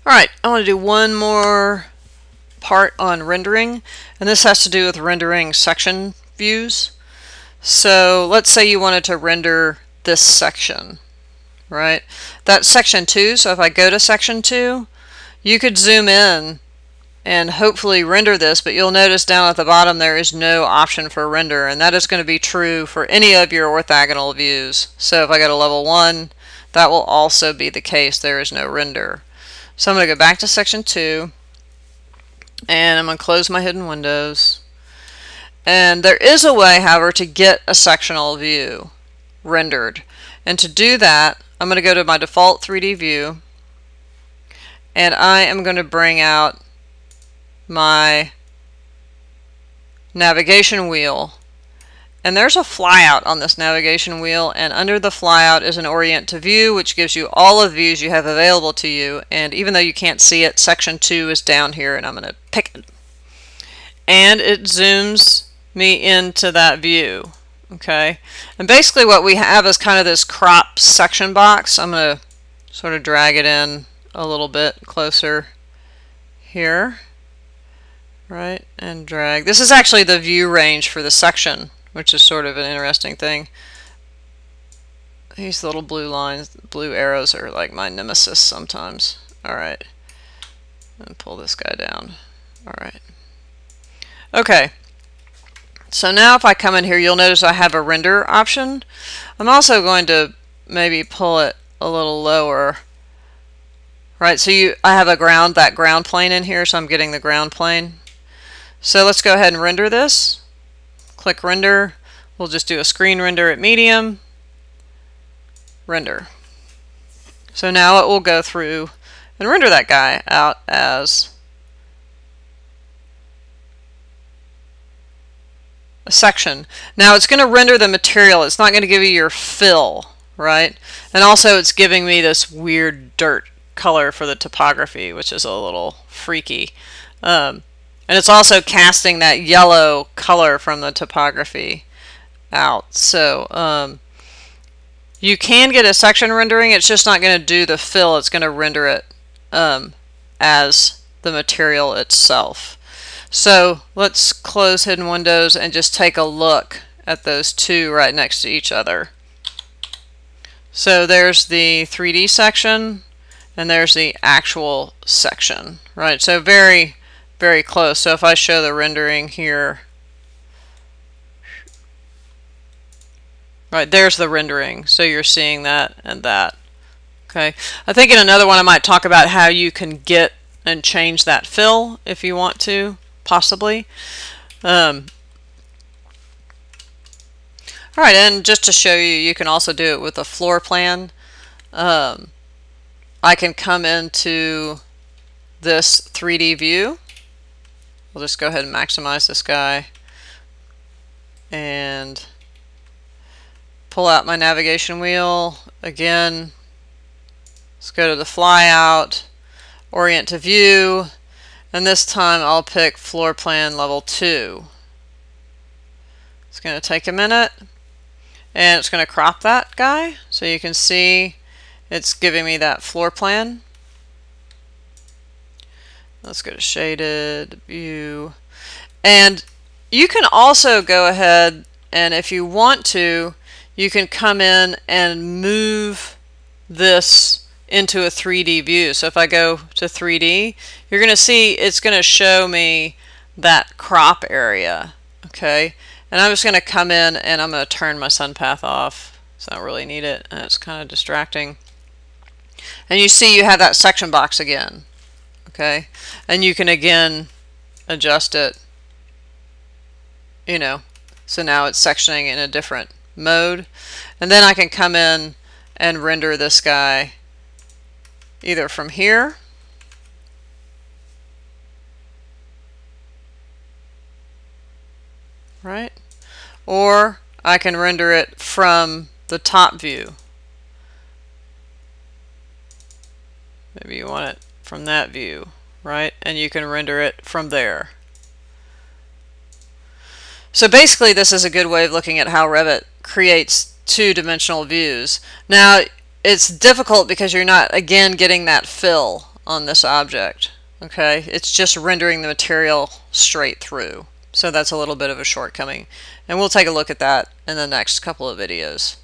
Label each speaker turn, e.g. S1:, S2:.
S1: Alright, I want to do one more part on rendering, and this has to do with rendering section views. So let's say you wanted to render this section, right? That's section 2, so if I go to section 2, you could zoom in and hopefully render this, but you'll notice down at the bottom there is no option for render, and that is going to be true for any of your orthogonal views. So if I go to level 1, that will also be the case. There is no render. So I'm going to go back to section 2, and I'm going to close my hidden windows. And there is a way, however, to get a sectional view rendered. And to do that, I'm going to go to my default 3D view, and I am going to bring out my navigation wheel. And there's a flyout on this navigation wheel, and under the flyout is an orient to view, which gives you all of the views you have available to you. And even though you can't see it, section 2 is down here, and I'm going to pick it. And it zooms me into that view. Okay, and basically what we have is kind of this crop section box. I'm going to sort of drag it in a little bit closer here, right, and drag. This is actually the view range for the section, which is sort of an interesting thing. These little blue lines, blue arrows are like my nemesis sometimes. Alright, and pull this guy down. Alright. Okay, so now if I come in here, you'll notice I have a render option. I'm also going to maybe pull it a little lower. Right, so I have that ground plane in here, so I'm getting the ground plane. So let's go ahead and render this. Click render. We'll just do a screen render at medium. Render. So now it will go through and render that guy out as a section. Now it's going to render the material. It's not going to give you your fill, right? And also it's giving me this weird dirt color for the topography, which is a little freaky. And it's also casting that yellow color from the topography out. So you can get a section rendering. It's just not going to do the fill. It's going to render it as the material itself. So let's close hidden windows and just take a look at those two right next to each other. So there's the 3D section, and there's the actual section, right? So very, very close. So if I show the rendering here, right, there's the rendering. So you're seeing that and that. Okay. I think in another one I might talk about how you can get and change that fill if you want to, possibly. Alright, and just to show you, you can also do it with a floor plan. I can come into this 3D view. We'll just go ahead and maximize this guy and pull out my navigation wheel. Again, let's go to the flyout, orient to view, and this time I'll pick floor plan level 2. It's going to take a minute, and it's going to crop that guy so you can see it's giving me that floor plan. Let's go to shaded view, and you can also go ahead and if you want to, you can come in and move this into a 3D view. So if I go to 3D, you're going to see it's going to show me that crop area. Okay, and I'm just going to come in and I'm going to turn my sun path off. So I don't really need it, and it's kind of distracting. And you see you have that section box again. Okay, and you can again adjust it, you know, so now it's sectioning in a different mode. And then I can come in and render this guy either from here, right, or I can render it from the top view. Maybe you want it from that view, right? And you can render it from there. So basically this is a good way of looking at how Revit creates two-dimensional views. Now it's difficult because you're not, again, getting that fill on this object. Okay, it's just rendering the material straight through. So that's a little bit of a shortcoming. And we'll take a look at that in the next couple of videos.